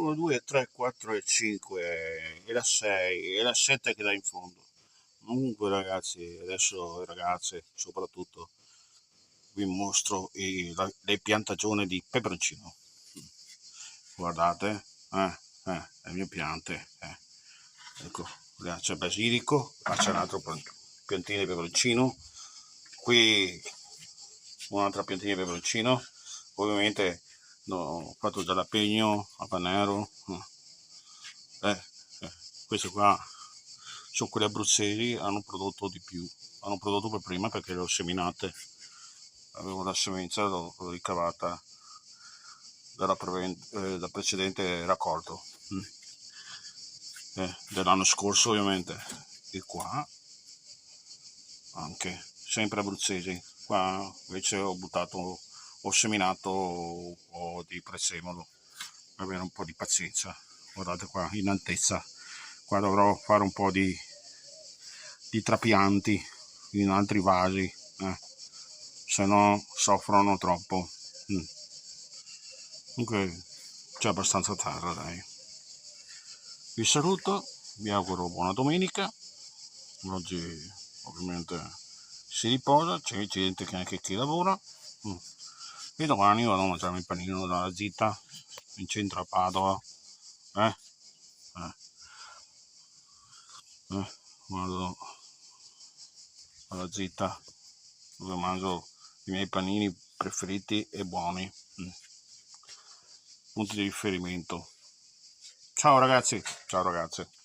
1, 2, 3, 4 e 5 e la 6 e la 7 che dà in fondo. Comunque ragazzi, adesso ragazze soprattutto vi mostro le piantagioni di peperoncino. Guardate, le mie piante, ecco, c'è basilico, qua c'è un altro piantino di peperoncino, qui un'altra piantina di peperoncino, ovviamente ho fatto jalapeno, habanero, queste qua sono quelle abruzzesi, hanno prodotto di più, hanno prodotto per prima perché le ho seminate, avevo la semenza, l'ho ricavata dal precedente raccolto dell'anno scorso ovviamente. E qua anche sempre abruzzesi, qua invece ho seminato un po' di prezzemolo, avere un po' di pazienza. Guardate qua in altezza, qua dovrò fare un po' di trapianti in altri vasi, se no soffrono troppo. Comunque c'è abbastanza terra, dai. Vi saluto, vi auguro buona domenica. Oggi ovviamente si riposa, c'è gente che anche chi lavora. E domani vado a mangiarmi il panino dalla Zitta in centro a Padova. Vado alla Zitta dove mangio i miei panini preferiti e buoni. Punti di riferimento. Ciao ragazzi, ciao ragazze.